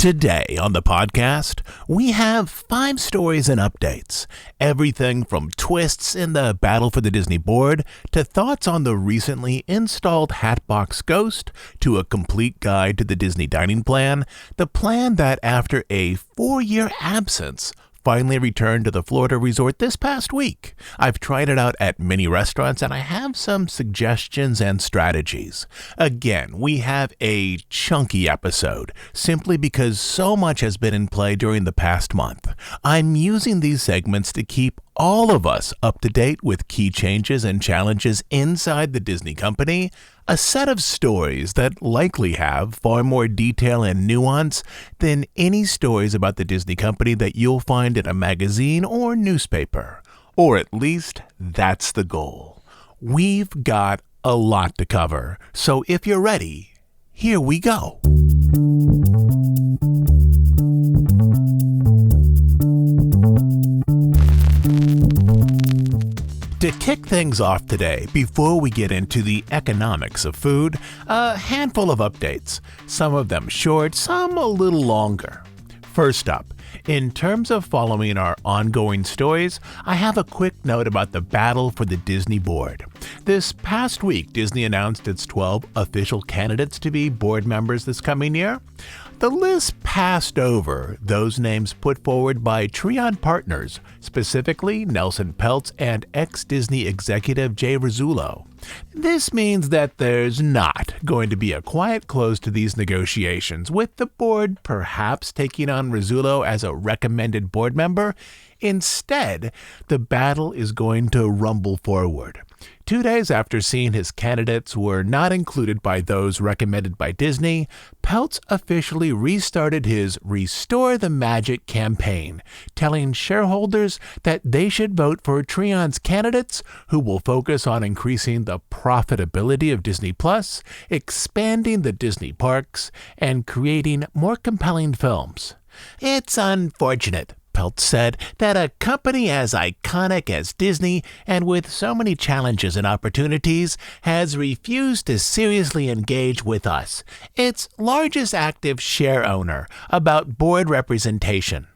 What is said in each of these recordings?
Today on the podcast, we have 5 stories and updates. Everything from twists in the battle for the Disney board to thoughts on the recently installed Hatbox Ghost to a complete guide to the Disney dining plan, the plan that after a 4-year absence finally returned to the Florida resort this past week. I've tried it out at many restaurants and I have some suggestions and strategies. Again, we have a chunky episode simply because so much has been in play during the past month. I'm using these segments to keep all of us up to date with key changes and challenges inside the Disney company, a set of stories that likely have far more detail and nuance than any stories about the Disney company that you'll find in a magazine or newspaper. Or at least that's the goal. We've got a lot to cover, so if you're ready, here we go. To kick things off today, before we get into the economics of food, a handful of updates, some of them short, some a little longer. First up, in terms of following our ongoing stories, I have a quick note about the battle for the Disney board. This past week, Disney announced its 12 official candidates to be board members this coming year. The list passed over those names put forward by Trion Partners, specifically Nelson Peltz and ex-Disney executive Jay Rizzullo. This means that there's not going to be a quiet close to these negotiations, with the board perhaps taking on Rizzullo as a recommended board member. Instead, the battle is going to rumble forward. 2 days after seeing his candidates were not included by those recommended by Disney, Peltz officially restarted his Restore the Magic campaign, telling shareholders that they should vote for Trion's candidates who will focus on increasing the profitability of Disney Plus, expanding the Disney parks, and creating more compelling films. It's unfortunate, Peltz said, that a company as iconic as Disney and with so many challenges and opportunities has refused to seriously engage with us, its largest active share owner, about board representation.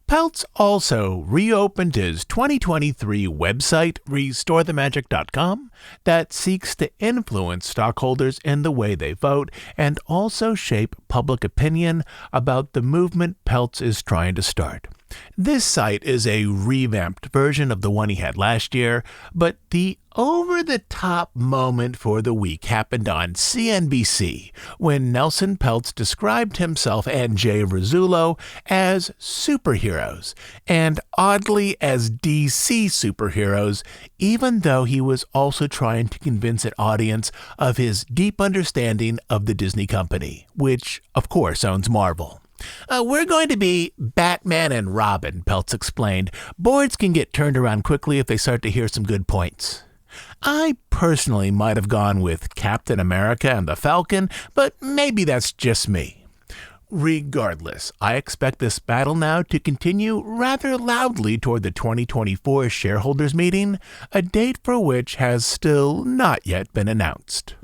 Peltz also reopened his 2023 website, restorethemagic.com, that seeks to influence stockholders in the way they vote and also shape public opinion about the movement Peltz is trying to start. This site is a revamped version of the one he had last year, but the over-the-top moment for the week happened on CNBC when Nelson Peltz described himself and Jay Rizzullo as superheroes, and oddly as DC superheroes, even though he was also trying to convince an audience of his deep understanding of the Disney company, which, of course, owns Marvel. We're going to be Batman and Robin, Peltz explained. Boards can get turned around quickly if they start to hear some good points. I personally might have gone with Captain America and the Falcon, but maybe that's just me. Regardless, I expect this battle now to continue rather loudly toward the 2024 shareholders meeting, a date for which has still not yet been announced.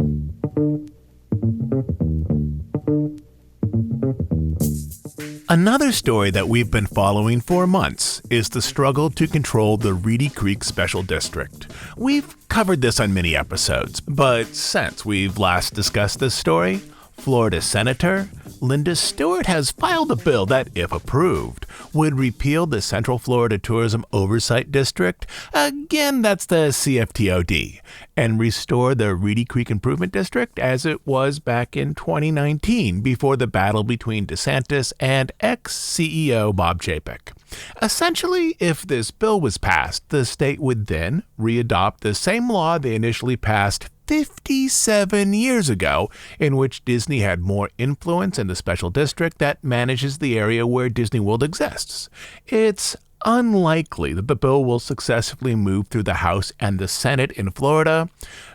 Another story that we've been following for months is the struggle to control the Reedy Creek Special District. We've covered this on many episodes, but since we've last discussed this story, Florida Senator Linda Stewart has filed a bill that, if approved, would repeal the Central Florida Tourism Oversight District, again that's the CFTOD, and restore the Reedy Creek Improvement District as it was back in 2019 before the battle between DeSantis and ex-CEO Bob Chapek. Essentially, if this bill was passed, the state would then readopt the same law they initially passed 57 years ago, in which Disney had more influence in the special district that manages the area where Disney World exists. It's unlikely that the bill will successfully move through the House and the Senate in Florida,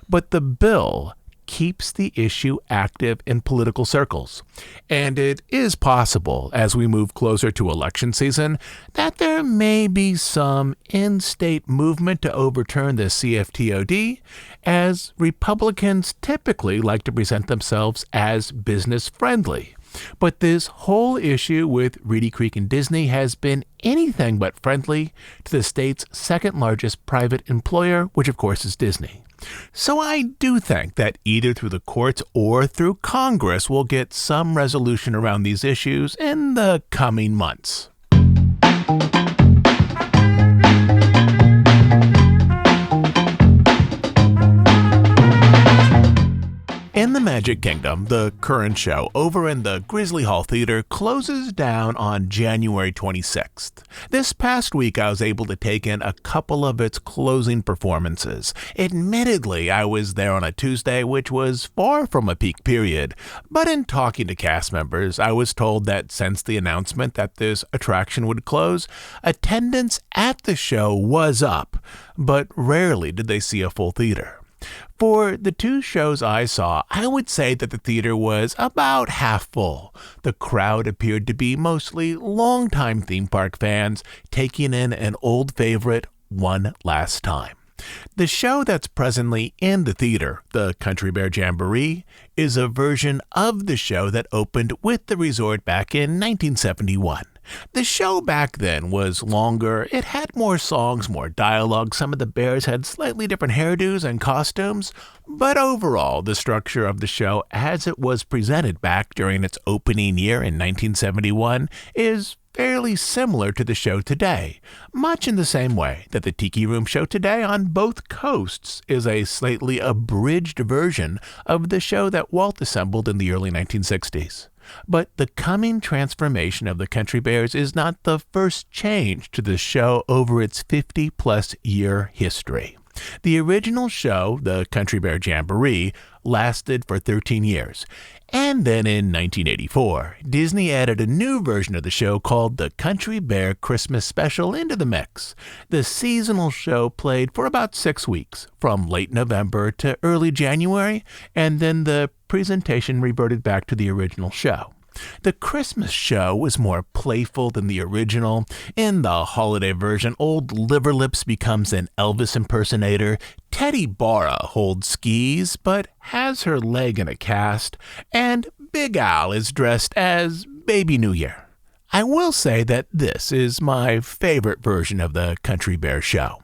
but the bill keeps the issue active in political circles. And it is possible, as we move closer to election season, that there may be some in-state movement to overturn the CFTOD, as Republicans typically like to present themselves as business-friendly. But this whole issue with Reedy Creek and Disney has been anything but friendly to the state's second largest private employer, which of course is Disney. So I do think that either through the courts or through Congress we'll get some resolution around these issues in the coming months. In the Magic Kingdom, the current show over in the Grizzly Hall Theater closes down on January 26th. This past week, I was able to take in a couple of its closing performances. Admittedly, I was there on a Tuesday, which was far from a peak period, but in talking to cast members, I was told that since the announcement that this attraction would close, attendance at the show was up, but rarely did they see a full theater. For the two shows I saw, I would say that the theater was about half full. The crowd appeared to be mostly longtime theme park fans taking in an old favorite one last time. The show that's presently in the theater, the Country Bear Jamboree, is a version of the show that opened with the resort back in 1971. The show back then was longer, it had more songs, more dialogue, some of the bears had slightly different hairdos and costumes, but overall, the structure of the show as it was presented back during its opening year in 1971 is fairly similar to the show today, much in the same way that the Tiki Room show today on both coasts is a slightly abridged version of the show that Walt assembled in the early 1960s. But the coming transformation of the Country Bears is not the first change to the show over its 50-plus year history. The original show, the Country Bear Jamboree, lasted for 13 years. And then in 1984, Disney added a new version of the show called the Country Bear Christmas Special into the mix. The seasonal show played for about 6 weeks, from late November to early January, and then the presentation reverted back to the original show. The Christmas show was more playful than the original. In the holiday version, old Liverlips becomes an Elvis impersonator, Teddy Barra holds skis but has her leg in a cast, and Big Al is dressed as Baby New Year. I will say that this is my favorite version of the Country Bear show.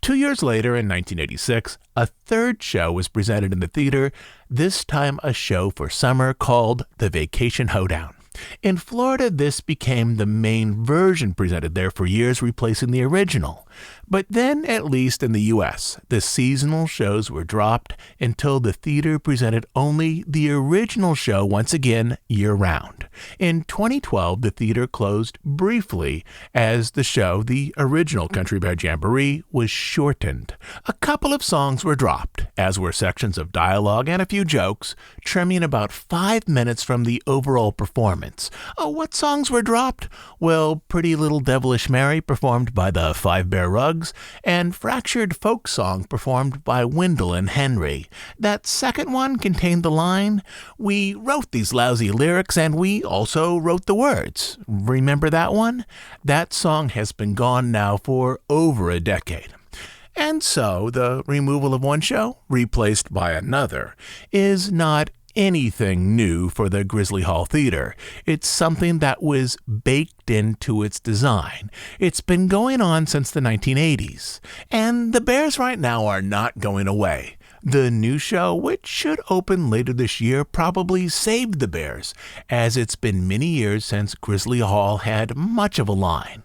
2 years later, in 1986, a third show was presented in the theater, this time a show for summer called The Vacation Hoedown. In Florida, this became the main version presented there for years, replacing the original. But then, at least in the U.S., the seasonal shows were dropped until the theater presented only the original show once again year-round. In 2012, the theater closed briefly as the show, the original Country Bear Jamboree, was shortened. A couple of songs were dropped, as were sections of dialogue and a few jokes, trimming about 5 minutes from the overall performance. What songs were dropped? Well, Pretty Little Devilish Mary, performed by the Five Bear Rugs, and Fractured Folk Song, performed by Wendell and Henry. That second one contained the line, "We wrote these lousy lyrics and we also wrote the words." Remember that one? That song has been gone now for over a decade. And so, the removal of one show, replaced by another, is not anything new for the Grizzly Hall Theater. It's something that was baked into its design. It's been going on since the 1980s. And the Bears right now are not going away. The new show, which should open later this year, probably saved the Bears, as it's been many years since Grizzly Hall had much of a line.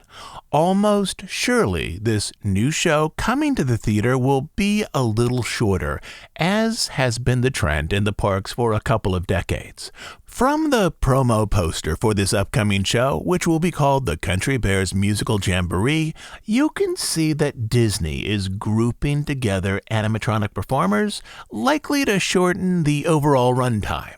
Almost surely, this new show coming to the theater will be a little shorter, as has been the trend in the parks for a couple of decades. From the promo poster for this upcoming show, which will be called the Country Bears Musical Jamboree, you can see that Disney is grouping together animatronic performers, likely to shorten the overall runtime.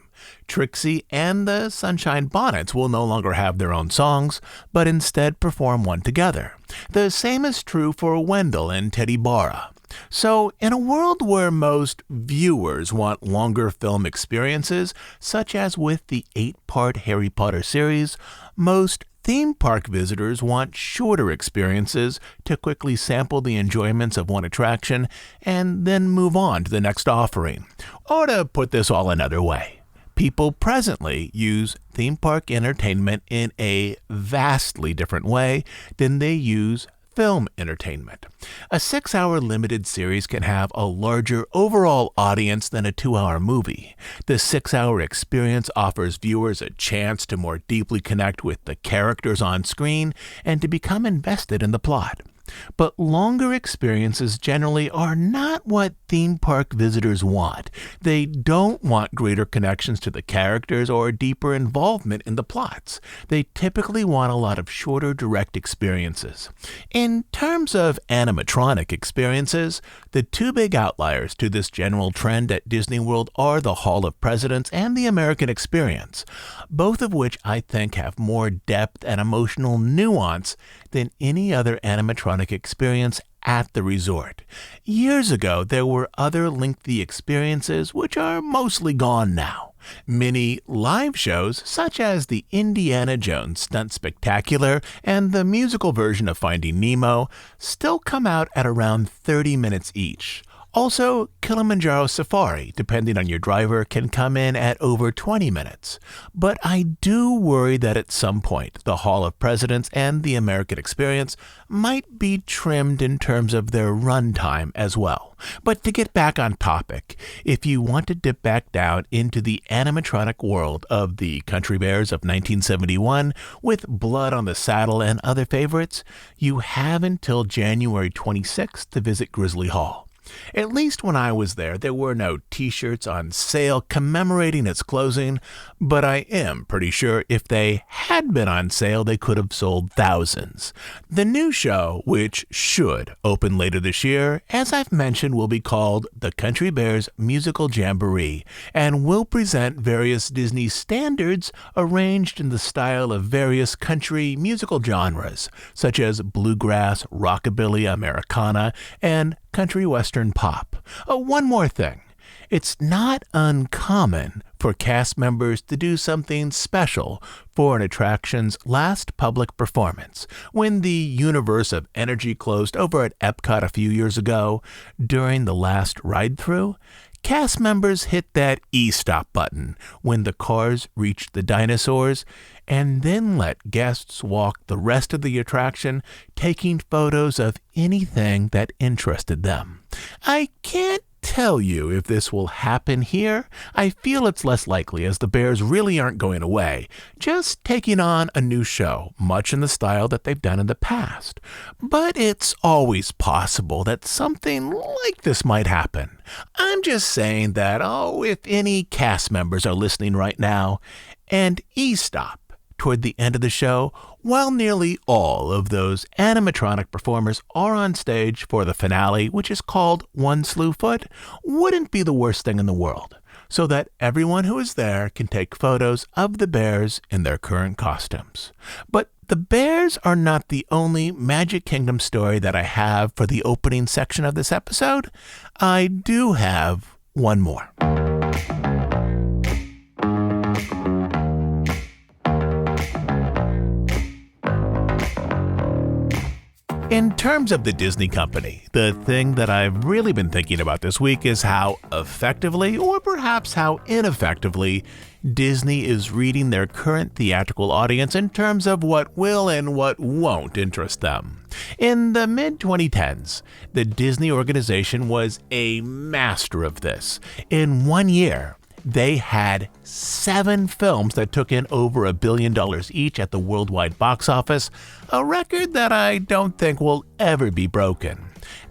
Trixie and the Sunshine Bonnets will no longer have their own songs, but instead perform one together. The same is true for Wendell and Teddy Barra. So, in a world where most viewers want longer film experiences, such as with the 8-part Harry Potter series, most theme park visitors want shorter experiences to quickly sample the enjoyments of one attraction and then move on to the next offering. Or to put this all another way, People presently use theme park entertainment in a vastly different way than they use film entertainment. A 6-hour limited series can have a larger overall audience than a 2-hour movie. The 6-hour experience offers viewers a chance to more deeply connect with the characters on screen and to become invested in the plot. But longer experiences generally are not what theme park visitors want. They don't want greater connections to the characters or deeper involvement in the plots. They typically want a lot of shorter, direct experiences. In terms of animatronic experiences, the two big outliers to this general trend at Disney World are the Hall of Presidents and the American Experience, both of which I think have more depth and emotional nuance than any other animatronic experience at the resort. Years ago, there were other lengthy experiences which are mostly gone now. Many live shows, such as the Indiana Jones Stunt Spectacular and the musical version of Finding Nemo, still come out at around 30 minutes each. Also, Kilimanjaro Safari, depending on your driver, can come in at over 20 minutes. But I do worry that at some point, the Hall of Presidents and the American Experience might be trimmed in terms of their runtime as well. But to get back on topic, if you want to dip back down into the animatronic world of the Country Bears of 1971 with Blood on the Saddle and other favorites, you have until January 26th to visit Grizzly Hall. At least when I was there were no t-shirts on sale commemorating its closing, but I am pretty sure if they had been on sale, they could have sold thousands. The new show, which should open later this year, as I've mentioned, will be called The Country Bears Musical Jamboree and will present various Disney standards arranged in the style of various country musical genres, such as bluegrass, rockabilly, Americana, and country western pop. One more thing. It's not uncommon for cast members to do something special for an attraction's last public performance. When the Universe of Energy closed over at Epcot a few years ago, during the last ride-through, cast members hit that e-stop button when the cars reached the dinosaurs and then let guests walk the rest of the attraction, taking photos of anything that interested them. I can't tell you if this will happen here. I feel it's less likely as the Bears really aren't going away, just taking on a new show, much in the style that they've done in the past. But it's always possible that something like this might happen. I'm just saying that, if any cast members are listening right now, and e-stop toward the end of the show, while nearly all of those animatronic performers are on stage for the finale, which is called One Slew Foot, wouldn't be the worst thing in the world, so that everyone who is there can take photos of the Bears in their current costumes. But the Bears are not the only Magic Kingdom story that I have for the opening section of this episode. I do have one more. In terms of the Disney company, the thing that I've really been thinking about this week is how effectively, or perhaps how ineffectively, Disney is reading their current theatrical audience in terms of what will and what won't interest them. In the mid-2010s, the Disney organization was a master of this. In 1 year, they had 7 films that took in over $1 billion each at the worldwide box office, a record that I don't think will ever be broken.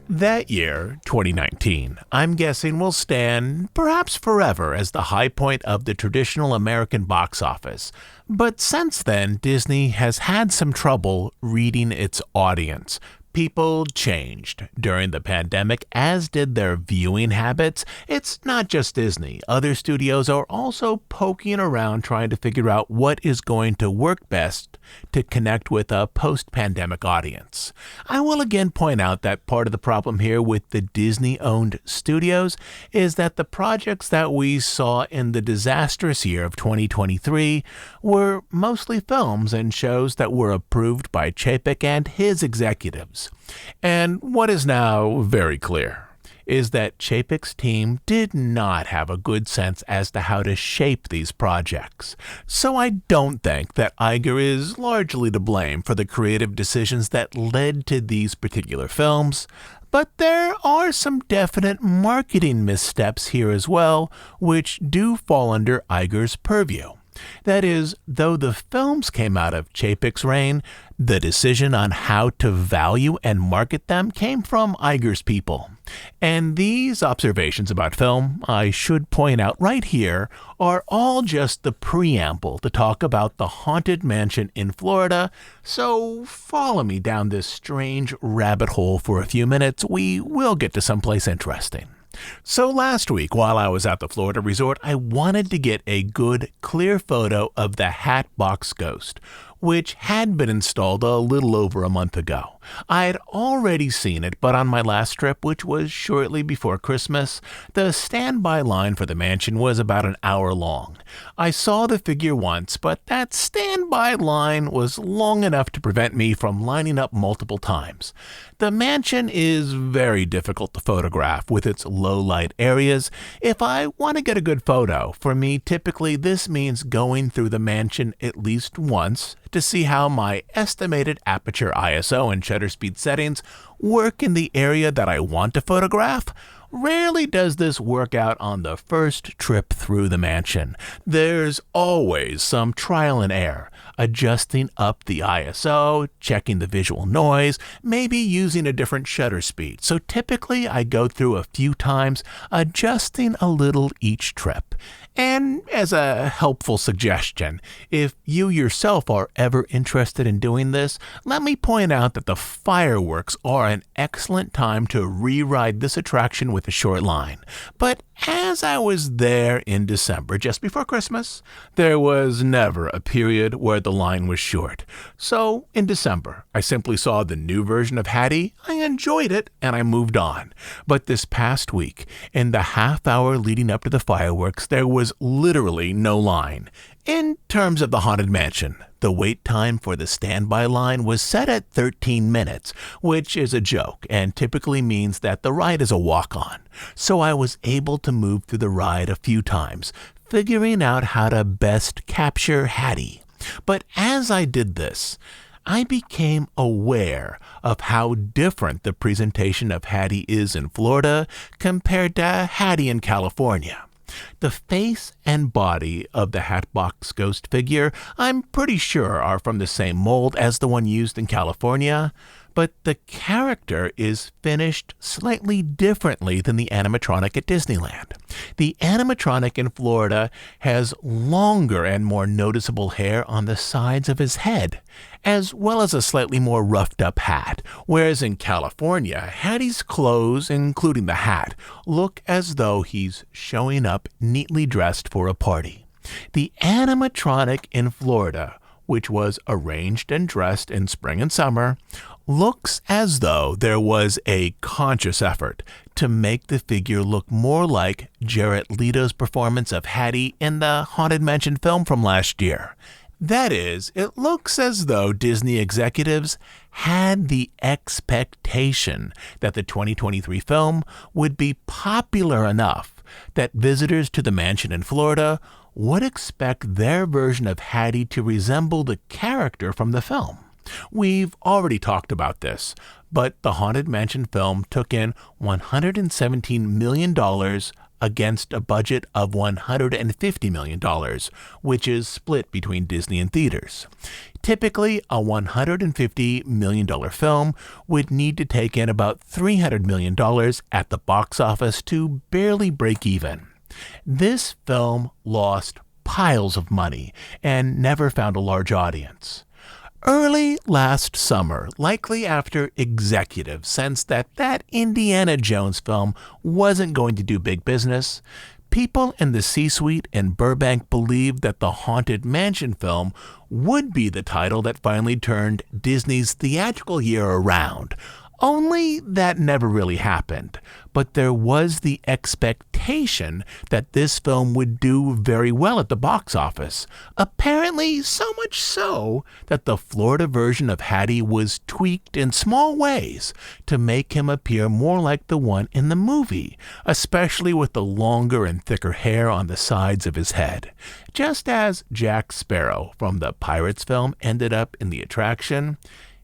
That year, 2019, I'm guessing will stand, perhaps forever, as the high point of the traditional American box office. But since then, Disney has had some trouble reading its audience. People changed during the pandemic, as did their viewing habits. It's not just Disney. Other studios are also poking around trying to figure out what is going to work best to connect with a post-pandemic audience. I will again point out that part of the problem here with the Disney-owned studios is that the projects that we saw in the disastrous year of 2023 were mostly films and shows that were approved by Chapek and his executives. And what is now very clear is that Chapek's team did not have a good sense as to how to shape these projects. So I don't think that Iger is largely to blame for the creative decisions that led to these particular films, but there are some definite marketing missteps here as well, which do fall under Iger's purview. That is, though the films came out of Chapek's reign, the decision on how to value and market them came from Iger's people. And these observations about film, I should point out right here, are all just the preamble to talk about the Haunted Mansion in Florida, so follow me down this strange rabbit hole for a few minutes. We will get to someplace interesting. So last week, while I was at the Florida resort, I wanted to get a good, clear photo of the Hatbox ghost, which had been installed a little over a month ago. I had already seen it, but on my last trip, which was shortly before Christmas, the standby line for the mansion was about an hour long. I saw the figure once, but that standby line was long enough to prevent me from lining up multiple times. The mansion is very difficult to photograph with its low-light areas. If I want to get a good photo, for me, typically this means going through the mansion at least once to see how my estimated aperture ISO and shutter speed settings work in the area that I want to photograph. Rarely does this work out on the first trip through the mansion. There's always some trial and error, adjusting up the ISO, checking the visual noise, maybe using a different shutter speed. So typically I go through a few times, adjusting a little each trip. And as a helpful suggestion, if you yourself are ever interested in doing this, let me point out that the fireworks are an excellent time to re-ride this attraction with a short line. But as I was there in December, just before Christmas, there was never a period where the line was short. So in December, I simply saw the new version of Hattie, I enjoyed it, and I moved on. But this past week, in the half hour leading up to the fireworks, there was literally no line. In terms of the Haunted Mansion, the wait time for the standby line was set at 13 minutes, which is a joke and typically means that the ride is a walk-on. So I was able to move through the ride a few times, figuring out how to best capture Hattie. But as I did this, I became aware of how different the presentation of Hattie is in Florida compared to Hattie in California. The face and body of the Hatbox ghost figure, I'm pretty sure, are from the same mold as the one used in California, but the character is finished slightly differently than the animatronic at Disneyland. The animatronic in Florida has longer and more noticeable hair on the sides of his head, as well as a slightly more roughed up hat, whereas in California, Hattie's clothes, including the hat, look as though he's showing up neatly dressed for a party. The animatronic in Florida, which was arranged and dressed in spring and summer, looks as though there was a conscious effort to make the figure look more like Jared Leto's performance of Hattie in the Haunted Mansion film from last year. That is, it looks as though Disney executives had the expectation that the 2023 film would be popular enough that visitors to the mansion in Florida would expect their version of Hattie to resemble the character from the film. We've already talked about this, but the Haunted Mansion film took in $117 million against a budget of $150 million, which is split between Disney and theaters. Typically, a $150 million film would need to take in about $300 million at the box office to barely break even. This film lost piles of money and never found a large audience. Early last summer, likely after executives sensed that Indiana Jones film wasn't going to do big business, people in the C-suite in Burbank believed that the Haunted Mansion film would be the title that finally turned Disney's theatrical year around. Only that never really happened, but there was the expectation that this film would do very well at the box office. Apparently, so much so that the Florida version of Hattie was tweaked in small ways to make him appear more like the one in the movie, especially with the longer and thicker hair on the sides of his head. Just as Jack Sparrow from the Pirates film ended up in the attraction,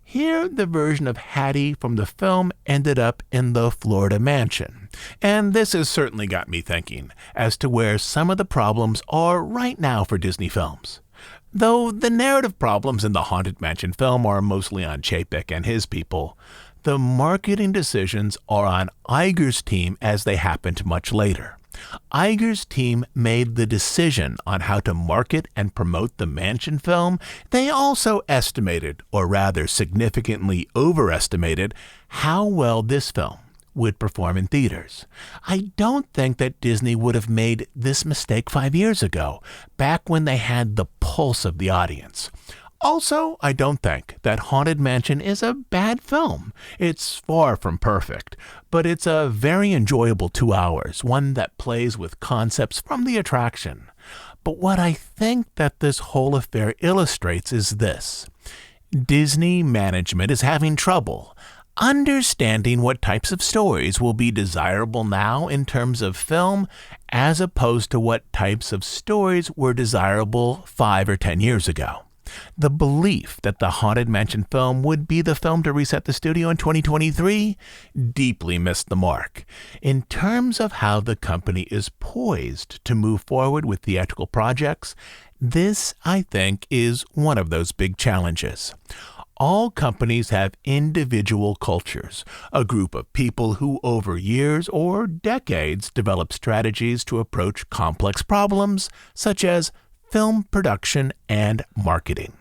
here, the version of Hattie from the film ended up in the Florida mansion. And this has certainly got me thinking as to where some of the problems are right now for Disney films. Though the narrative problems in the Haunted Mansion film are mostly on Chapek and his people, the marketing decisions are on Iger's team as they happened much later. Iger's team made the decision on how to market and promote the Mansion film. They also estimated, or rather significantly overestimated, how well this film would perform in theaters. I don't think that Disney would have made this mistake 5 years ago, back when they had the pulse of the audience. Also, I don't think that Haunted Mansion is a bad film. It's far from perfect, but it's a very enjoyable 2 hours, one that plays with concepts from the attraction. But what I think that this whole affair illustrates is this. Disney management is having trouble understanding what types of stories will be desirable now in terms of film, as opposed to what types of stories were desirable 5 or 10 years ago. The belief that the Haunted Mansion film would be the film to reset the studio in 2023 deeply missed the mark. In terms of how the company is poised to move forward with theatrical projects, this, I think, is one of those big challenges. All companies have individual cultures, a group of people who over years or decades develop strategies to approach complex problems such as film production and marketing.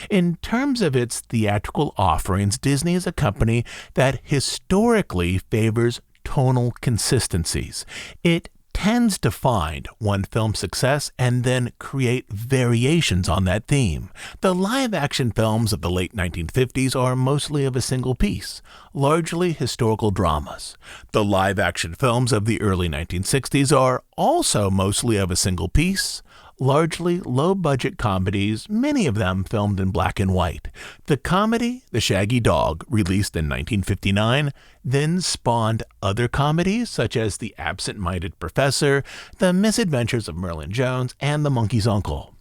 In terms of its theatrical offerings, Disney is a company that historically favors tonal consistencies. It tends to find one film success and then create variations on that theme. The live-action films of the late 1950s are mostly of a single piece, largely historical dramas. The live-action films of the early 1960s are also mostly of a single piece, largely low-budget comedies, many of them filmed in black and white. The comedy, The Shaggy Dog, released in 1959, then spawned other comedies such as The Absent-Minded Professor, The Misadventures of Merlin Jones, and The Monkey's Uncle.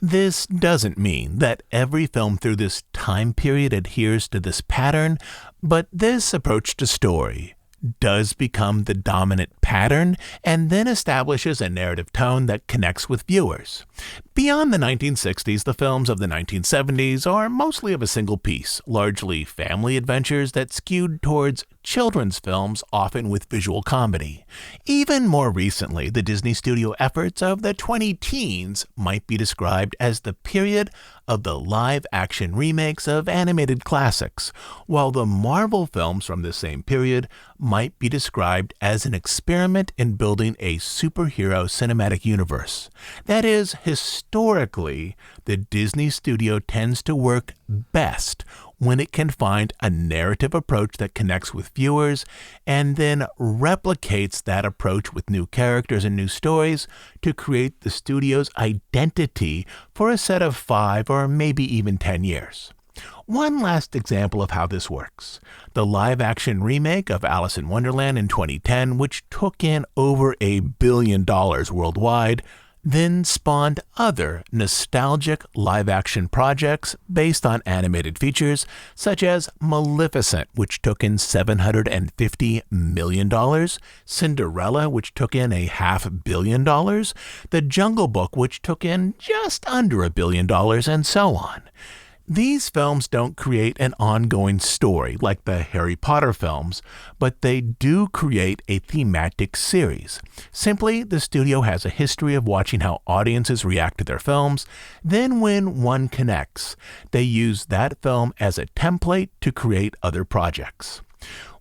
This doesn't mean that every film through this time period adheres to this pattern, but this approach to story does become the dominant pattern and then establishes a narrative tone that connects with viewers. Beyond the 1960s, the films of the 1970s are mostly of a single piece, largely family adventures that skewed towards children's films, often with visual comedy. Even more recently, the Disney studio efforts of the 20-teens might be described as the period of the live-action remakes of animated classics, while the Marvel films from this same period might be described as an experiment in building a superhero cinematic universe. That is, historically, the Disney studio tends to work best when it can find a narrative approach that connects with viewers and then replicates that approach with new characters and new stories to create the studio's identity for a set of 5 or maybe even 10 years. One last example of how this works. The live-action remake of Alice in Wonderland in 2010, which took in over $1 billion worldwide, then spawned other nostalgic live-action projects based on animated features, such as Maleficent, which took in $750 million, Cinderella, which took in $500 million, The Jungle Book, which took in just under $1 billion, and so on. These films don't create an ongoing story like the Harry Potter films, but they do create a thematic series. Simply, the studio has a history of watching how audiences react to their films. Then when one connects, they use that film as a template to create other projects.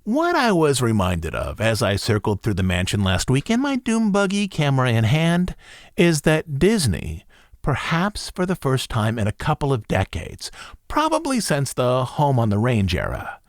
What I was reminded of as I circled through the mansion last week in my doom buggy camera in hand is that Disney, perhaps for the first time in a couple of decades, probably since the Home on the Range era,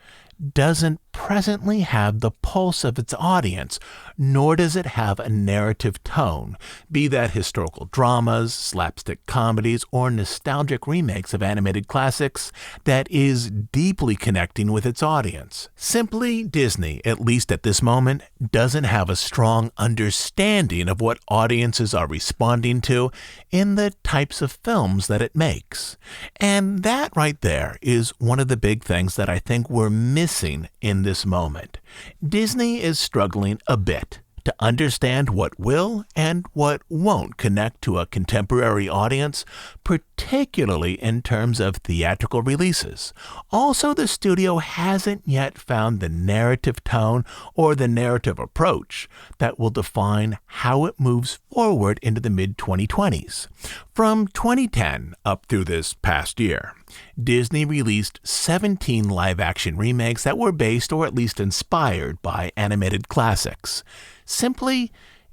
doesn't presently have the pulse of its audience, nor does it have a narrative tone, be that historical dramas, slapstick comedies, or nostalgic remakes of animated classics, that is deeply connecting with its audience. Simply, Disney, at least at this moment, doesn't have a strong understanding of what audiences are responding to in the types of films that it makes. And that right there is one of the big things that I think we're missing in this moment. Disney is struggling a bit to understand what will and what won't connect to a contemporary audience, particularly in terms of theatrical releases. Also, the studio hasn't yet found the narrative tone or the narrative approach that will define how it moves forward into the mid-2020s. From 2010 up through this past year, Disney released 17 live-action remakes that were based or at least inspired by animated classics. Simply,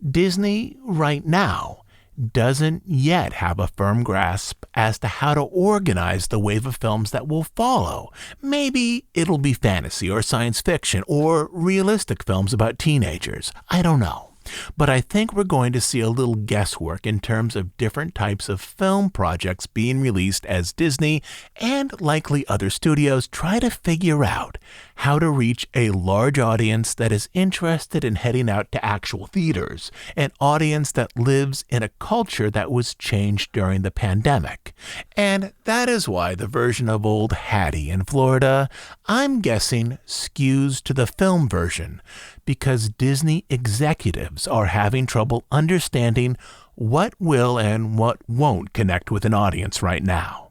Disney right now doesn't yet have a firm grasp as to how to organize the wave of films that will follow. Maybe it'll be fantasy or science fiction or realistic films about teenagers. I don't know. But I think we're going to see a little guesswork in terms of different types of film projects being released as Disney and likely other studios try to figure out how to reach a large audience that is interested in heading out to actual theaters, an audience that lives in a culture that was changed during the pandemic. And that is why the version of Old Hattie in Florida, I'm guessing, skews to the film version, because Disney executives are having trouble understanding what will and what won't connect with an audience right now.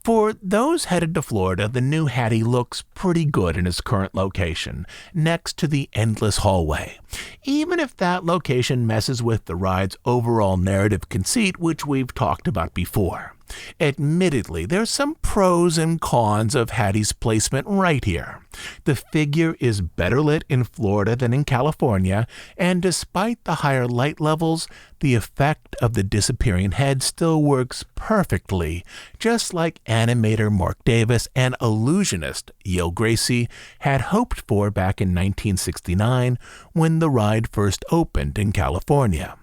For those headed to Florida, the new Hattie looks pretty good in its current location, next to the endless hallway. Even if that location messes with the ride's overall narrative conceit, which we've talked about before. Admittedly, there's some pros and cons of Hattie's placement right here. The figure is better lit in Florida than in California, and despite the higher light levels, the effect of the disappearing head still works perfectly, just like animator Mark Davis and illusionist Yale Gracie had hoped for back in 1969 when the ride first opened in California.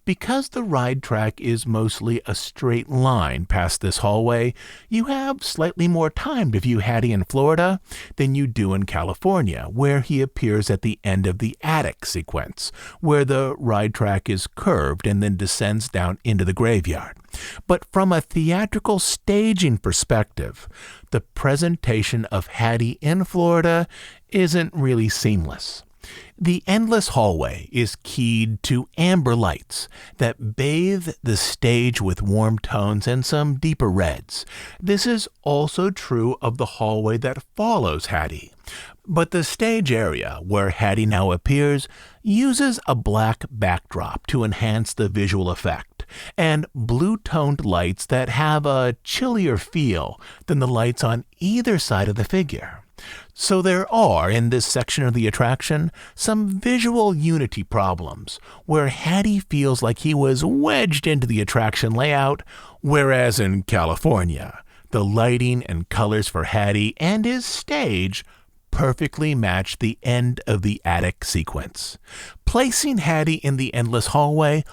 Because the ride track is mostly a straight line past this hallway, you have slightly more time to view Hattie in Florida than you do in California, where he appears at the end of the attic sequence, where the ride track is curved and then descends down into the graveyard. But from a theatrical staging perspective, the presentation of Hattie in Florida isn't really seamless. The endless hallway is keyed to amber lights that bathe the stage with warm tones and some deeper reds. This is also true of the hallway that follows Hattie. But the stage area where Hattie now appears uses a black backdrop to enhance the visual effect, and blue-toned lights that have a chillier feel than the lights on either side of the figure. So there are, in this section of the attraction, some visual unity problems, where Hattie feels like he was wedged into the attraction layout, whereas in California, the lighting and colors for Hattie and his stage perfectly match the end of the attic sequence. Placing Hattie in the endless hallway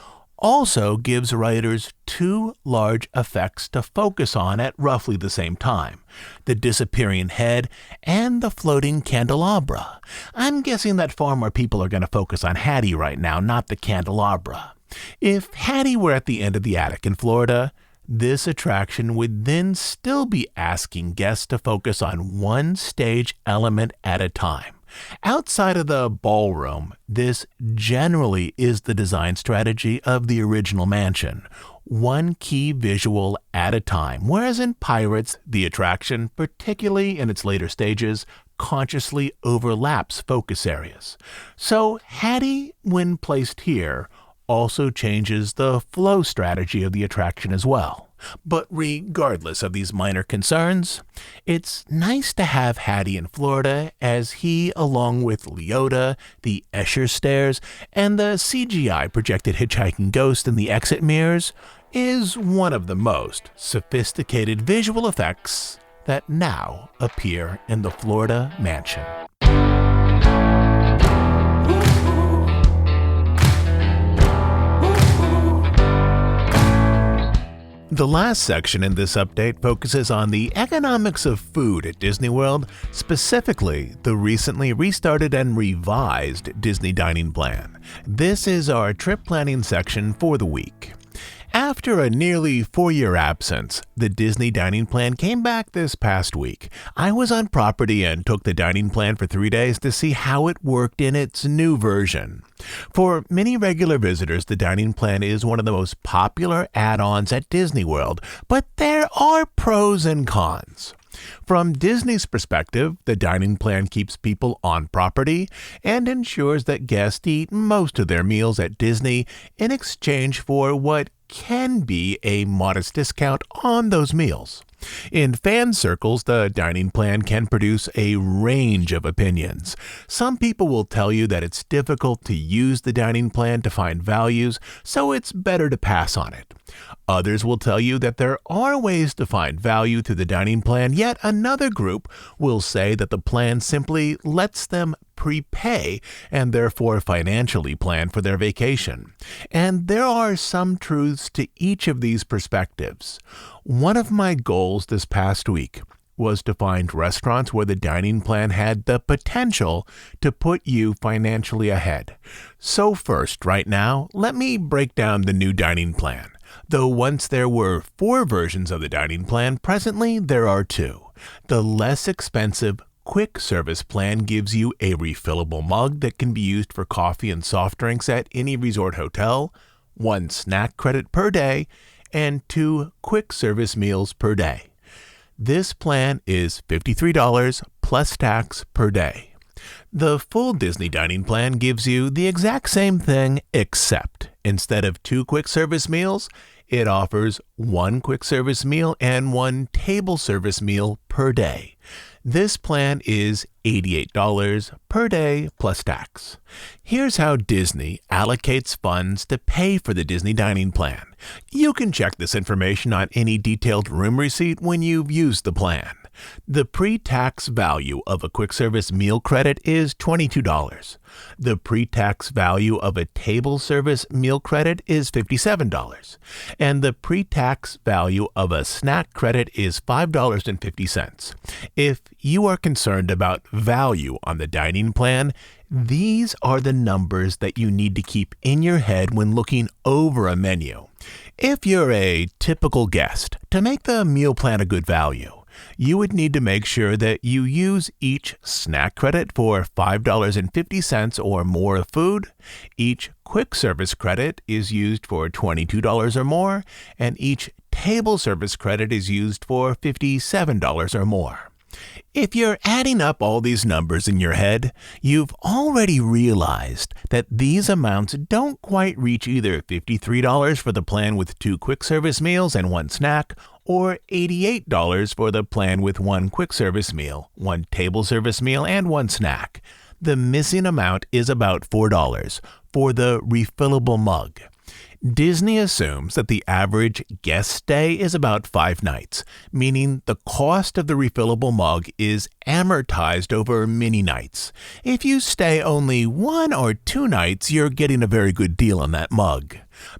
also gives writers two large effects to focus on at roughly the same time: the disappearing head and the floating candelabra. I'm guessing that far more people are going to focus on Hattie right now, not the candelabra. If Hattie were at the end of the attic in Florida, this attraction would then still be asking guests to focus on one stage element at a time. Outside of the ballroom, this generally is the design strategy of the original mansion, one key visual at a time, whereas in Pirates, the attraction, particularly in its later stages, consciously overlaps focus areas. So Hattie, when placed here, also changes the flow strategy of the attraction as well. But regardless of these minor concerns, it's nice to have Hattie in Florida, as he, along with Leota, the Escher stairs, and the CGI projected hitchhiking ghost in the exit mirrors, is one of the most sophisticated visual effects that now appear in the Florida mansion. The last section in this update focuses on the economics of food at Disney World, specifically the recently restarted and revised Disney dining plan. This is our trip planning section for the week. After a nearly 4-year absence, the Disney dining plan came back this past week. I was on property and took the dining plan for 3 days to see how it worked in its new version. For many regular visitors, the dining plan is one of the most popular add-ons at Disney World, but there are pros and cons. From Disney's perspective, the dining plan keeps people on property and ensures that guests eat most of their meals at Disney in exchange for what can be a modest discount on those meals. In fan circles, the dining plan can produce a range of opinions. Some people will tell you that it's difficult to use the dining plan to find values, so it's better to pass on it. Others will tell you that there are ways to find value through the dining plan, yet another group will say that the plan simply lets them prepay and therefore financially plan for their vacation. And there are some truths to each of these perspectives. One of my goals this past week was to find restaurants where the dining plan had the potential to put you financially ahead. So first, right now, let me break down the new dining plan. Though once there were 4 versions of the dining plan, presently there are 2. The less expensive quick service plan gives you a refillable mug that can be used for coffee and soft drinks at any resort hotel, 1 snack credit per day, and 2 quick service meals per day. This plan is $53 plus tax per day. The full Disney dining plan gives you the exact same thing, except instead of 2 quick service meals, it offers 1 quick service meal and 1 table service meal per day. This plan is $88 per day plus tax. Here's how Disney allocates funds to pay for the Disney dining plan. You can check this information on any detailed room receipt when you've used the plan. The pre-tax value of a quick service meal credit is $22. The pre-tax value of a table service meal credit is $57. And the pre-tax value of a snack credit is $5.50. If you are concerned about value on the dining plan, these are the numbers that you need to keep in your head when looking over a menu. If you're a typical guest, to make the meal plan a good value, you would need to make sure that you use each snack credit for $5.50 or more of food, each quick service credit is used for $22 or more, and each table service credit is used for $57 or more. If you're adding up all these numbers in your head, you've already realized that these amounts don't quite reach either $53 for the plan with 2 quick service meals and 1 snack, or $88 for the plan with 1 quick service meal, 1 table service meal, and 1 snack. The missing amount is about $4 for the refillable mug. Disney assumes that the average guest stay is about 5 nights, meaning the cost of the refillable mug is amortized over many nights. If you stay only 1 or 2 nights, you're getting a very good deal on that mug.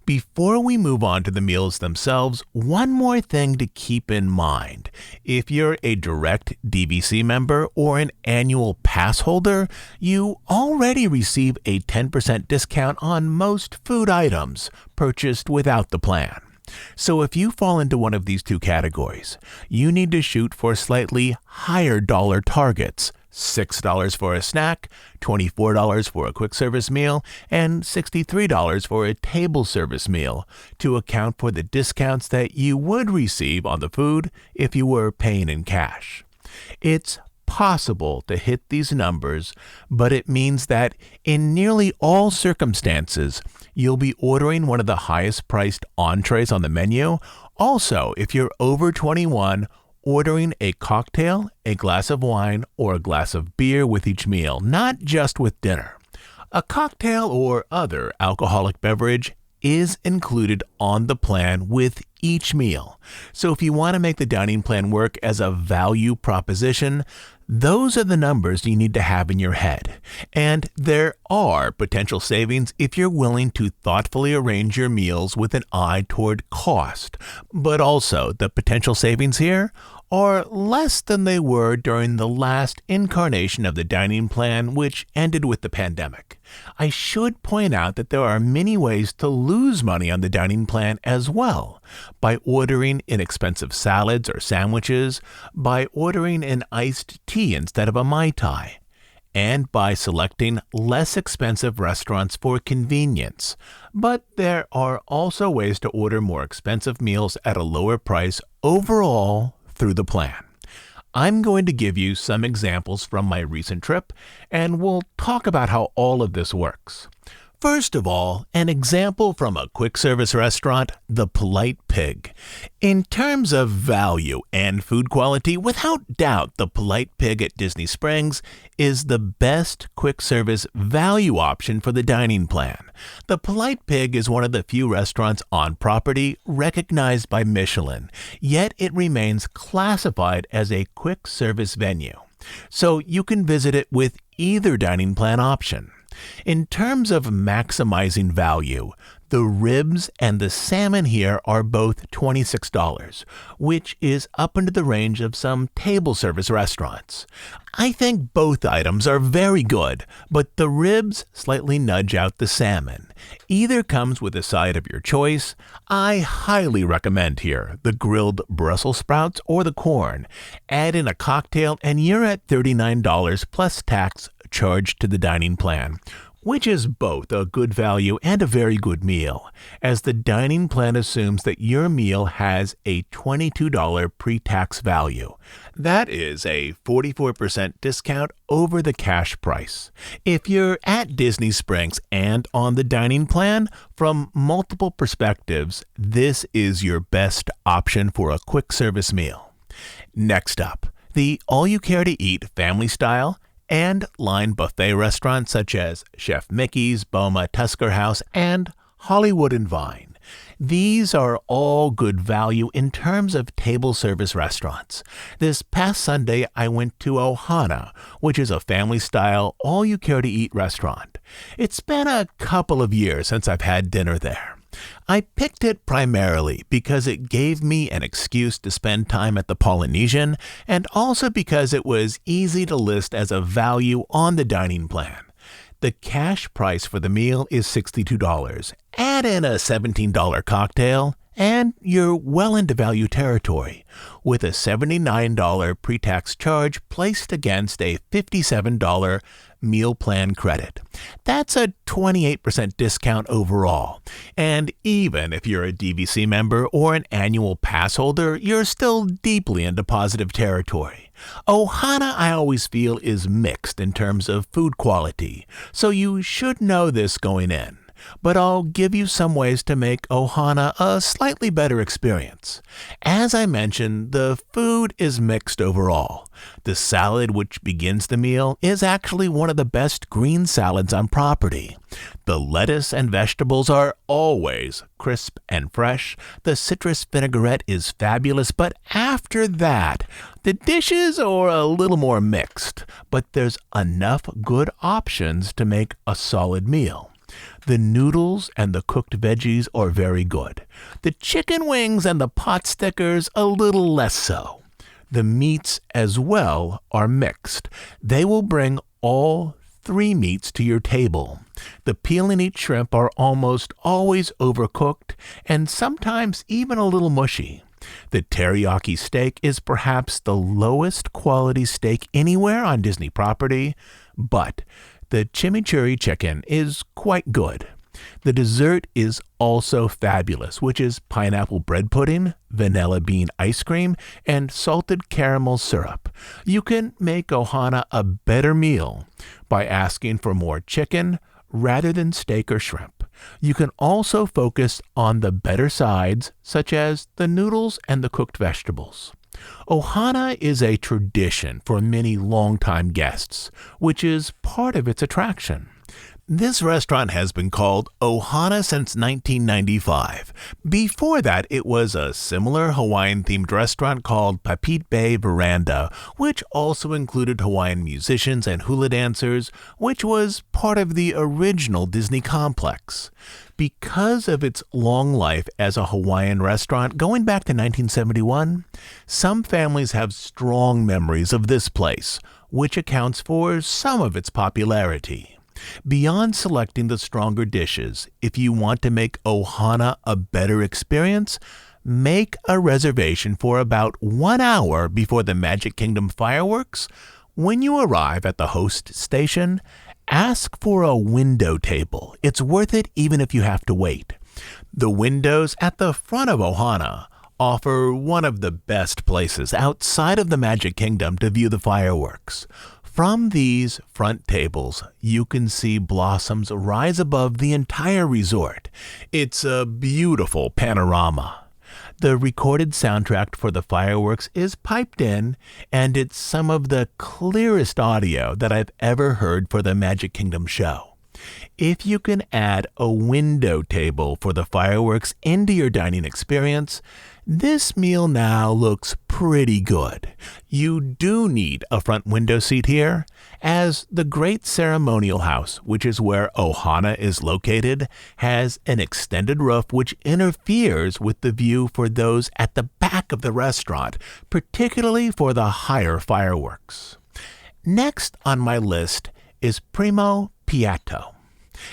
Before we move on to the meals themselves, one more thing to keep in mind. If you're a direct DVC member or an annual pass holder, you already receive a 10% discount on most food items purchased without the plan. So if you fall into one of these 2 categories, you need to shoot for slightly higher dollar targets. $6 for a snack, $24 for a quick service meal, and $63 for a table service meal to account for the discounts that you would receive on the food if you were paying in cash. It's possible to hit these numbers, but it means that in nearly all circumstances, you'll be ordering one of the highest priced entrees on the menu. Also, if you're over 21, ordering a cocktail, a glass of wine, or a glass of beer with each meal, not just with dinner. A cocktail or other alcoholic beverage is included on the plan with each meal. So if you want to make the dining plan work as a value proposition, Those are the numbers you need to have in your head, and there are potential savings if you're willing to thoughtfully arrange your meals with an eye toward cost. But also, the potential savings here are less than they were during the last incarnation of the dining plan, which ended with the pandemic. I should point out that there are many ways to lose money on the dining plan as well, by ordering inexpensive salads or sandwiches, by ordering an iced tea instead of a Mai Tai, and by selecting less expensive restaurants for convenience. But there are also ways to order more expensive meals at a lower price overall through the plan. I'm going to give you some examples from my recent trip, and we'll talk about how all of this works. First of all, an example from a quick service restaurant, The Polite Pig. In terms of value and food quality, without doubt, The Polite Pig at Disney Springs is the best quick service value option for the dining plan. The Polite Pig is one of the few restaurants on property recognized by Michelin, yet it remains classified as a quick service venue. So you can visit it with either dining plan option. In terms of maximizing value, the ribs and the salmon here are both $26, which is up into the range of some table service restaurants. I think both items are very good, but the ribs slightly nudge out the salmon. Either comes with a side of your choice. I highly recommend here the grilled Brussels sprouts or the corn. Add in a cocktail and you're at $39 plus tax charged to the dining plan, which is both a good value and a very good meal, as the dining plan assumes that your meal has a $22 pre-tax value. That is a 44% discount over the cash price. If you're at Disney Springs and on the dining plan, from multiple perspectives, this is your best option for a quick service meal. Next up, the all-you-care-to-eat family style and line buffet restaurants such as Chef Mickey's, Boma, Tusker House, and Hollywood and Vine. These are all good value in terms of table service restaurants. This past Sunday, I went to Ohana, which is a family-style, all-you-care-to-eat restaurant. It's been a couple of years since I've had dinner there. I picked it primarily because it gave me an excuse to spend time at the Polynesian, and also because it was easy to list as a value on the dining plan. The cash price for the meal is $62. Add in a $17 cocktail, and you're well into value territory, with a $79 pre-tax charge placed against a $57 meal plan credit. That's a 28% discount overall. And even if you're a DVC member or an annual pass holder, you're still deeply into positive territory. Ohana, I always feel, is mixed in terms of food quality, so you should know this going in. But I'll give you some ways to make Ohana a slightly better experience. As I mentioned, the food is mixed overall. The salad which begins the meal is actually one of the best green salads on property. The lettuce and vegetables are always crisp and fresh. The citrus vinaigrette is fabulous, but after that, the dishes are a little more mixed, but there's enough good options to make a solid meal. The noodles and the cooked veggies are very good. The chicken wings and the pot stickers a little less so. The meats as well are mixed. They will bring all three meats to your table. The peel and eat shrimp are almost always overcooked and sometimes even a little mushy. The teriyaki steak is perhaps the lowest quality steak anywhere on Disney property, but the chimichurri chicken is quite good. The dessert is also fabulous, which is pineapple bread pudding, vanilla bean ice cream, and salted caramel syrup. You can make Ohana a better meal by asking for more chicken rather than steak or shrimp. You can also focus on the better sides, such as the noodles and the cooked vegetables. Ohana is a tradition for many longtime guests, which is part of its attraction. This restaurant has been called Ohana since 1995. Before that, it was a similar Hawaiian-themed restaurant called Papit Bay Veranda, which also included Hawaiian musicians and hula dancers, which was part of the original Disney complex. Because of its long life as a Hawaiian restaurant going back to 1971, some families have strong memories of this place, which accounts for some of its popularity. Beyond selecting the stronger dishes, if you want to make Ohana a better experience, make a reservation for about 1 hour before the Magic Kingdom fireworks. When you arrive at the host station, ask for a window table. It's worth it even if you have to wait. The windows at the front of Ohana offer one of the best places outside of the Magic Kingdom to view the fireworks. From these front tables, you can see blossoms rise above the entire resort. It's a beautiful panorama. The recorded soundtrack for the fireworks is piped in, and it's some of the clearest audio that I've ever heard for the Magic Kingdom show. If you can add a window table for the fireworks into your dining experience, this meal now looks pretty good. You do need a front window seat here, as the Great Ceremonial House, which is where Ohana is located, has an extended roof which interferes with the view for those at the back of the restaurant, particularly for the higher fireworks. Next on my list is Primo Piatto.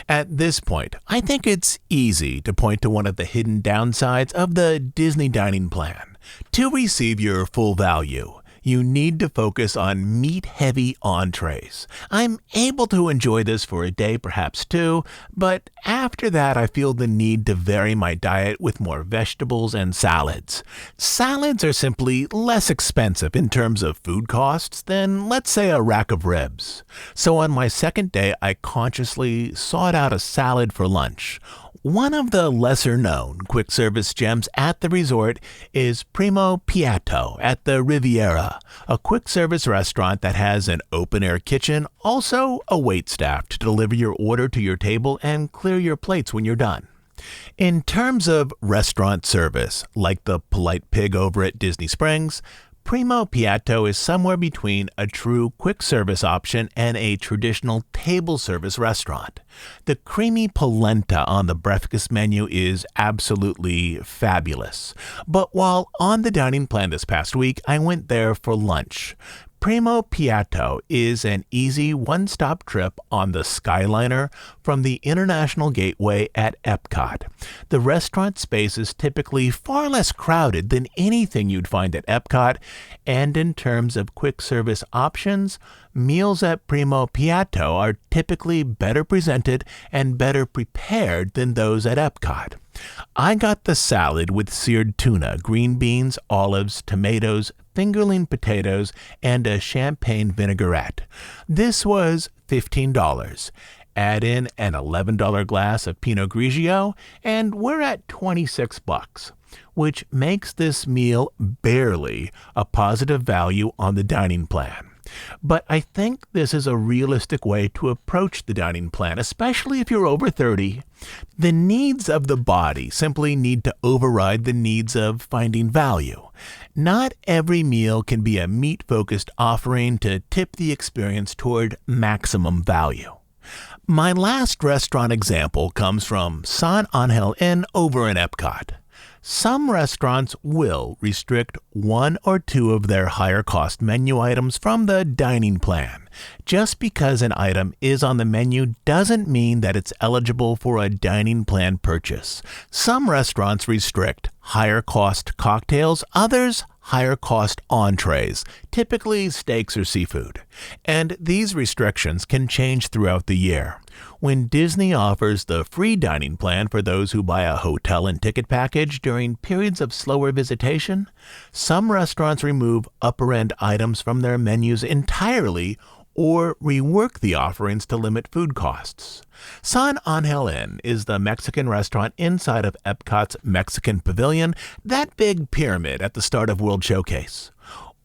At this point, I think it's easy to point to one of the hidden downsides of the Disney dining plan. To receive your full value, you need to focus on meat-heavy entrees. I'm able to enjoy this for a day, perhaps two, but after that I feel the need to vary my diet with more vegetables and salads. Salads are simply less expensive in terms of food costs than, let's say, a rack of ribs. So on my second day, I consciously sought out a salad for lunch. One of the lesser-known quick-service gems at the resort is Primo Piatto at the Riviera, a quick-service restaurant that has an open-air kitchen, also a waitstaff to deliver your order to your table and clear your plates when you're done. In terms of restaurant service, like the Polite Pig over at Disney Springs, Primo Piatto is somewhere between a true quick-service option and a traditional table service restaurant. The creamy polenta on the breakfast menu is absolutely fabulous. But while on the dining plan this past week, I went there for lunch. Primo Piatto is an easy one-stop trip on the Skyliner from the International Gateway at Epcot. The restaurant space is typically far less crowded than anything you'd find at Epcot, and in terms of quick-service options, meals at Primo Piatto are typically better presented and better prepared than those at Epcot. I got the salad with seared tuna, green beans, olives, tomatoes, fingerling potatoes, and a champagne vinaigrette. This was $15. Add in an $11 glass of Pinot Grigio, and we're at $26, which makes this meal barely a positive value on the dining plan. But I think this is a realistic way to approach the dining plan, especially if you're over 30. The needs of the body simply need to override the needs of finding value. Not every meal can be a meat-focused offering to tip the experience toward maximum value. My last restaurant example comes from San Angel Inn over in Epcot. Some restaurants will restrict one or two of their higher-cost menu items from the dining plan. Just because an item is on the menu doesn't mean that it's eligible for a dining plan purchase. Some restaurants restrict higher-cost cocktails, others higher-cost entrees, typically steaks or seafood. And these restrictions can change throughout the year. When Disney offers the free dining plan for those who buy a hotel and ticket package during periods of slower visitation, some restaurants remove upper-end items from their menus entirely or rework the offerings to limit food costs. San Angel Inn is the Mexican restaurant inside of Epcot's Mexican Pavilion, that big pyramid at the start of World Showcase.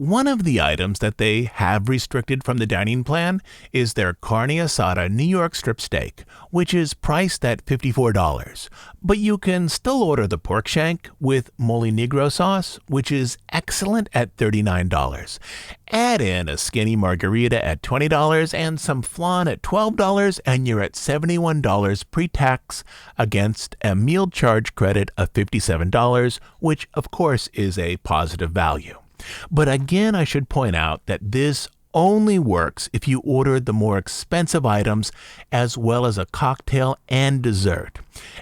one of the items that they have restricted from the dining plan is their carne asada New York strip steak, which is priced at $54. But you can still order the pork shank with mole negro sauce, which is excellent at $39. Add in a skinny margarita at $20 and some flan at $12, and you're at $71 pre-tax against a meal charge credit of $57, which of course is a positive value. But again, I should point out that this only works if you order the more expensive items as well as a cocktail and dessert.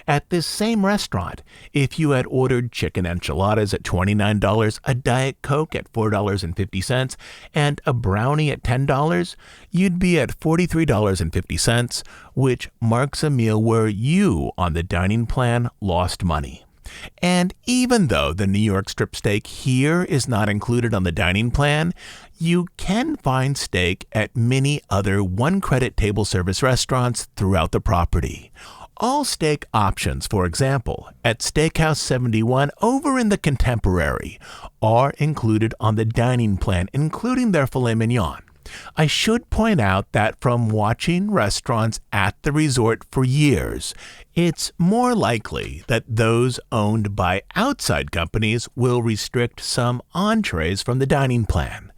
At this same restaurant, if you had ordered chicken enchiladas at $29, a Diet Coke at $4.50, and a brownie at $10, you'd be at $43.50, which marks a meal where you on the dining plan lost money. And even though the New York strip steak here is not included on the dining plan, you can find steak at many other one-credit table service restaurants throughout the property. All steak options, for example, at Steakhouse 71 over in the Contemporary, are included on the dining plan, including their filet mignon. I should point out that from watching restaurants at the resort for years, it's more likely that those owned by outside companies will restrict some entrees from the dining plan.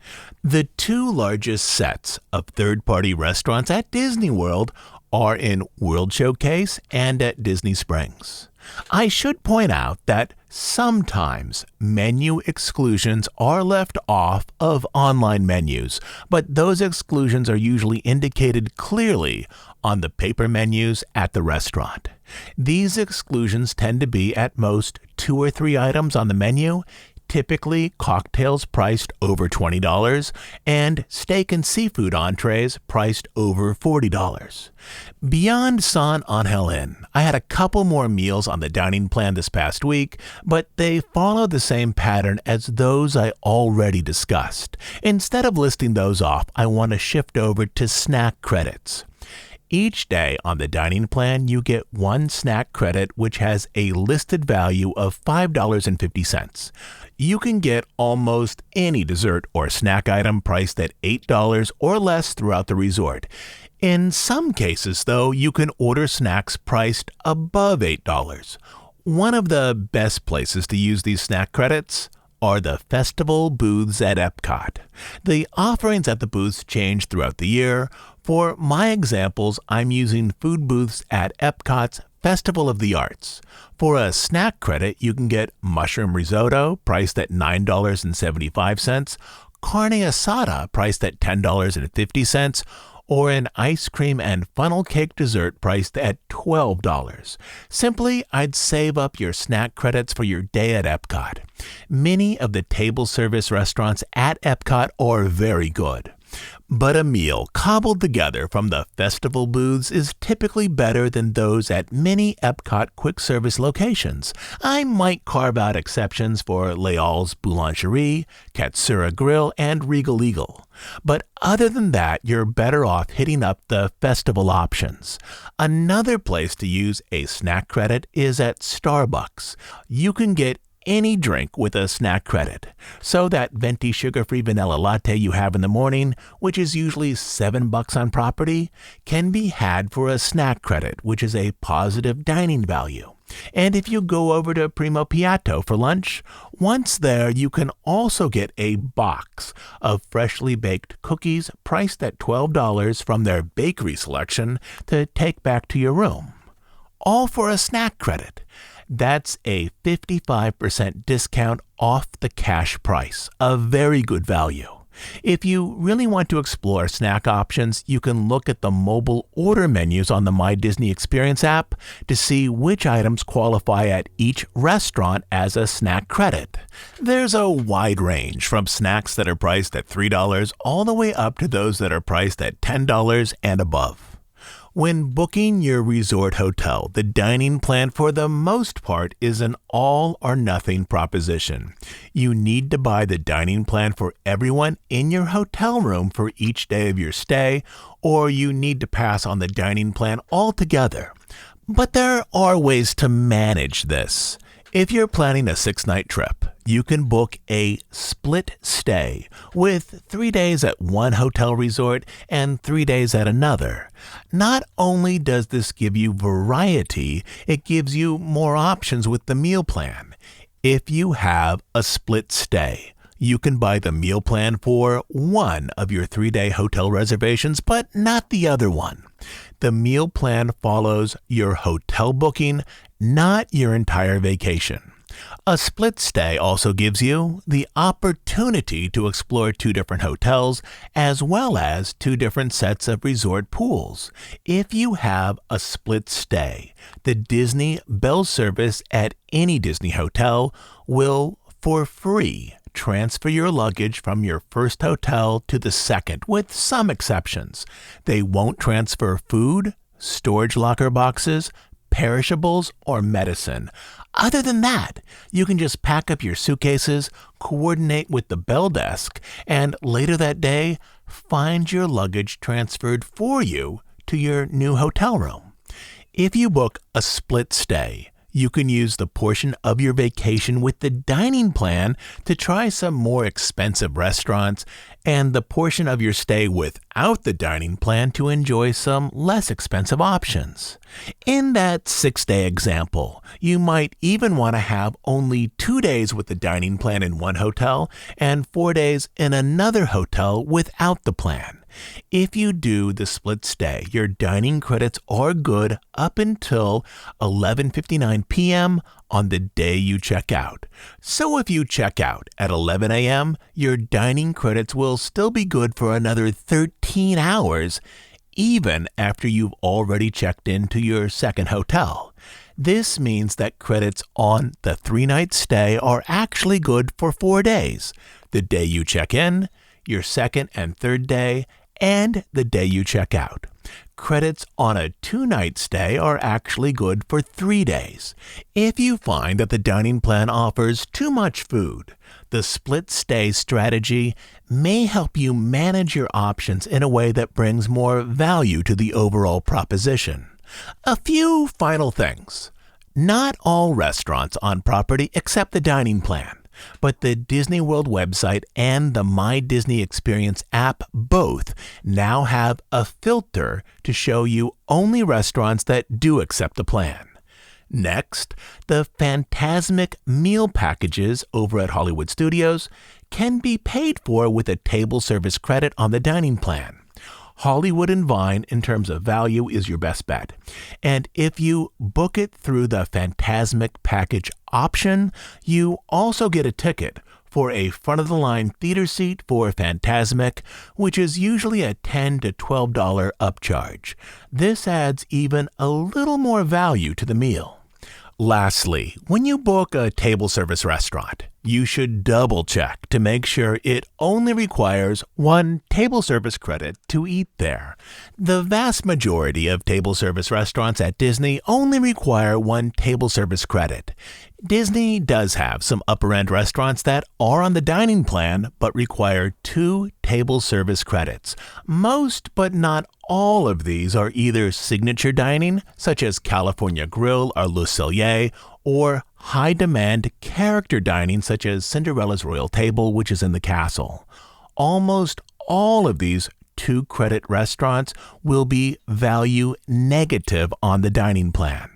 The two largest sets of third-party restaurants at Disney World are in World Showcase and at Disney Springs. I should point out that sometimes menu exclusions are left off of online menus, but those exclusions are usually indicated clearly on the paper menus at the restaurant. These exclusions tend to be at most 2 or 3 items on the menu, typically cocktails priced over $20, and steak and seafood entrees priced over $40. Beyond San Angel Inn, I had a couple more meals on the dining plan this past week, but they follow the same pattern as those I already discussed. Instead of listing those off, I want to shift over to snack credits. Each day on the dining plan, you get one snack credit which has a listed value of $5.50. You can get almost any dessert or snack item priced at $8 or less throughout the resort. In some cases, though, you can order snacks priced above $8. One of the best places to use these snack credits are the festival booths at Epcot. The offerings at the booths change throughout the year. For my examples, I'm using food booths at Epcot's Festival of the Arts. For a snack credit, you can get mushroom risotto, priced at $9.75, carne asada, priced at $10.50, or an ice cream and funnel cake dessert priced at $12. Simply, I'd save up your snack credits for your day at Epcot. Many of the table service restaurants at Epcot are very good. But a meal cobbled together from the festival booths is typically better than those at many Epcot quick service locations. I might carve out exceptions for Leal's Boulangerie, Katsura Grill, and Regal Eagle. But other than that, you're better off hitting up the festival options. Another place to use a snack credit is at Starbucks. You can get any drink with a snack credit. So that venti sugar-free vanilla latte you have in the morning, which is usually $7 on property, can be had for a snack credit, which is a positive dining value. And if you go over to Primo Piatto for lunch, once there you can also get a box of freshly baked cookies priced at $12 from their bakery selection to take back to your room. All for a snack credit. That's a 55% discount off the cash price, a very good value. If you really want to explore snack options, you can look at the mobile order menus on the My Disney Experience app to see which items qualify at each restaurant as a snack credit. There's a wide range from snacks that are priced at $3 all the way up to those that are priced at $10 and above. When booking your resort hotel, the dining plan for the most part is an all-or-nothing proposition. You need to buy the dining plan for everyone in your hotel room for each day of your stay, or you need to pass on the dining plan altogether. But there are ways to manage this. If you're planning a 6-night trip, you can book a split stay with 3 days at one hotel resort and 3 days at another. Not only does this give you variety, it gives you more options with the meal plan. If you have a split stay, you can buy the meal plan for one of your 3-day hotel reservations, but not the other one. The meal plan follows your hotel booking, not your entire vacation. A split stay also gives you the opportunity to explore 2 different hotels as well as 2 different sets of resort pools. If you have a split stay, the Disney Bell service at any Disney hotel will, for free, transfer your luggage from your first hotel to the second, with some exceptions. They won't transfer food, storage locker boxes, perishables, or medicine. Other than that, you can just pack up your suitcases, coordinate with the bell desk, and later that day, find your luggage transferred for you to your new hotel room. If you book a split stay, you can use the portion of your vacation with the dining plan to try some more expensive restaurants, and the portion of your stay without the dining plan to enjoy some less expensive options. In that 6-day example, you might even want to have only 2 days with the dining plan in one hotel and 4 days in another hotel without the plan. If you do the split stay, your dining credits are good up until 11:59 p.m. on the day you check out. So if you check out at 11 a.m., your dining credits will still be good for another 13 hours, even after you've already checked into your second hotel. This means that credits on the 3-night stay are actually good for 4 days: the day you check in, your second and third day, and the day you check out. Credits on a 2-night stay are actually good for 3 days. If you find that the dining plan offers too much food, the split stay strategy may help you manage your options in a way that brings more value to the overall proposition. A few final things. Not all restaurants on property accept the dining plan, but the Disney World website and the My Disney Experience app both now have a filter to show you only restaurants that do accept the plan. Next, the Fantasmic meal packages over at Hollywood Studios can be paid for with a table service credit on the dining plan. Hollywood and Vine, in terms of value, is your best bet. And if you book it through the Fantasmic package option, you also get a ticket for a front-of-the-line theater seat for Fantasmic, which is usually a $10 to $12 upcharge. This adds even a little more value to the meal. Lastly, when you book a table service restaurant, you should double-check to make sure it only requires 1 table service credit to eat there. The vast majority of table service restaurants at Disney only require 1 table service credit. Disney does have some upper-end restaurants that are on the dining plan but require 2 table service credits. Most, but not all of these are either signature dining, such as California Grill or Le Cellier, or high-demand character dining, such as Cinderella's Royal Table, which is in the castle. Almost all of these 2-credit restaurants will be value negative on the dining plan.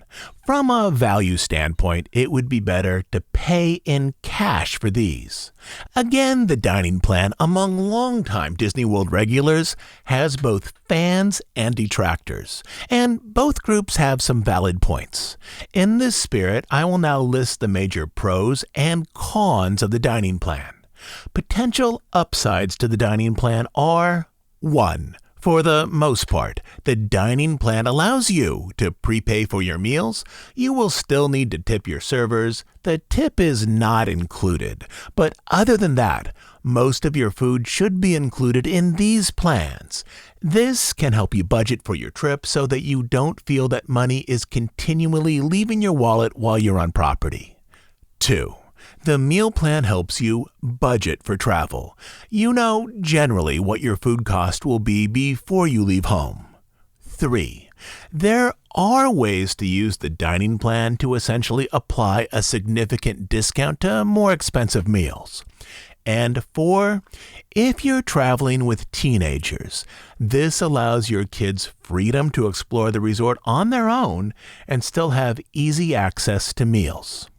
From a value standpoint, it would be better to pay in cash for these. Again, the dining plan among longtime Disney World regulars has both fans and detractors, and both groups have some valid points. In this spirit, I will now list the major pros and cons of the dining plan. Potential upsides to the dining plan are: 1. For the most part, the dining plan allows you to prepay for your meals. You will still need to tip your servers. The tip is not included. But other than that, most of your food should be included in these plans. This can help you budget for your trip so that you don't feel that money is continually leaving your wallet while you're on property. 2. The meal plan helps you budget for travel. You know generally what your food cost will be before you leave home. 3. There are ways to use the dining plan to essentially apply a significant discount to more expensive meals. And 4, if you're traveling with teenagers, this allows your kids freedom to explore the resort on their own and still have easy access to meals.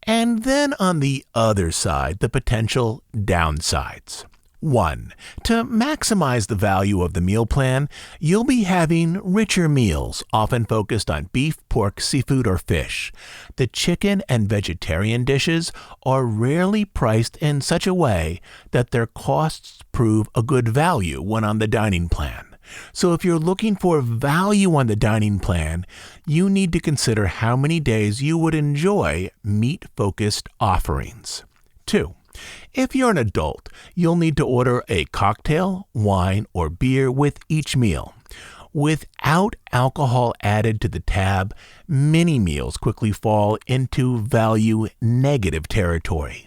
And then on the other side, the potential downsides. 1. To maximize the value of the meal plan, you'll be having richer meals, often focused on beef, pork, seafood, or fish. The chicken and vegetarian dishes are rarely priced in such a way that their costs prove a good value when on the dining plan. So if you're looking for value on the dining plan, you need to consider how many days you would enjoy meat-focused offerings. 2. If you're an adult, you'll need to order a cocktail, wine, or beer with each meal. Without alcohol added to the tab, many meals quickly fall into value-negative territory.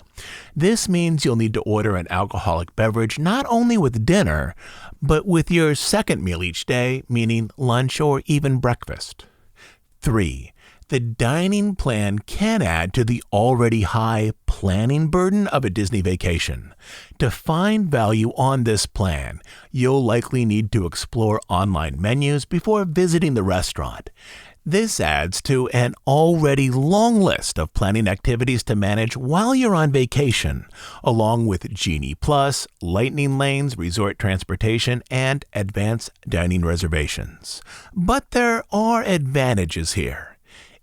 This means you'll need to order an alcoholic beverage not only with dinner, but with your second meal each day, meaning lunch or even breakfast. 3. The dining plan can add to the already high planning burden of a Disney vacation. To find value on this plan, you'll likely need to explore online menus before visiting the restaurant. This adds to an already long list of planning activities to manage while you're on vacation, along with Genie Plus, Lightning Lanes, resort transportation, and advanced dining reservations. But there are advantages here.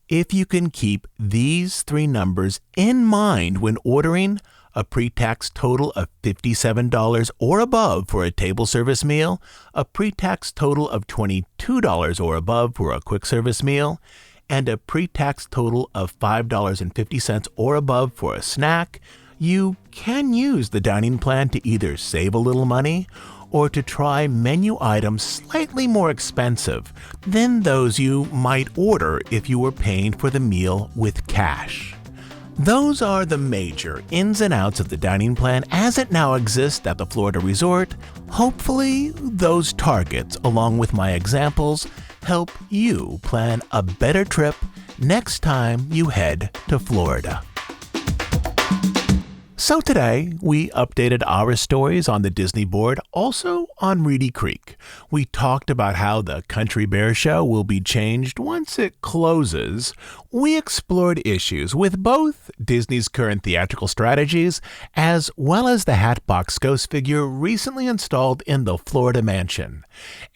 If you can keep these 3 numbers in mind when ordering, a pre-tax total of $57 or above for a table service meal, a pre-tax total of $22 or above for a quick service meal, and a pre-tax total of $5.50 or above for a snack, you can use the dining plan to either save a little money or to try menu items slightly more expensive than those you might order if you were paying for the meal with cash. Those are the major ins and outs of the dining plan as it now exists at the Florida resort. Hopefully, those targets, along with my examples, help you plan a better trip next time you head to Florida. So today, we updated our stories on the Disney board, also on Reedy Creek. We talked about how the Country Bear Show will be changed once it closes. We explored issues with both Disney's current theatrical strategies, as well as the Hatbox ghost figure recently installed in the Florida mansion.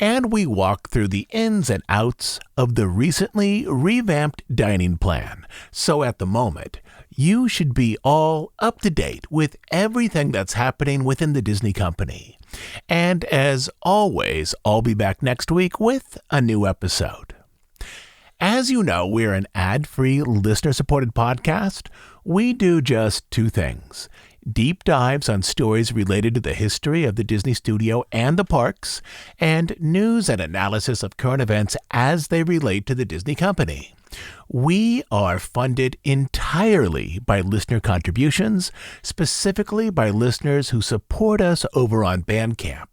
And we walked through the ins and outs of the recently revamped dining plan. So at the moment, you should be all up to date with everything that's happening within the Disney company. And as always, I'll be back next week with a new episode. As you know, we're an ad-free, listener-supported podcast. We do just 2 things: deep dives on stories related to the history of the Disney studio and the parks, and news and analysis of current events as they relate to the Disney company. We are funded entirely by listener contributions, specifically by listeners who support us over on Bandcamp.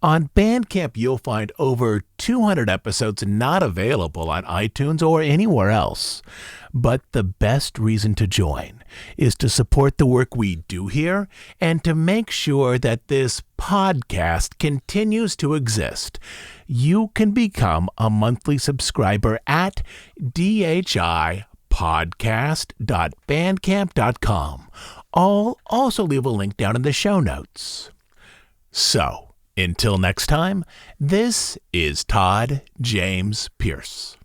On Bandcamp, you'll find over 200 episodes not available on iTunes or anywhere else. But the best reason to join is to support the work we do here and to make sure that this podcast continues to exist. You can become a monthly subscriber at dhipodcast.bandcamp.com. I'll also leave a link down in the show notes. So, until next time, this is Todd James Pierce.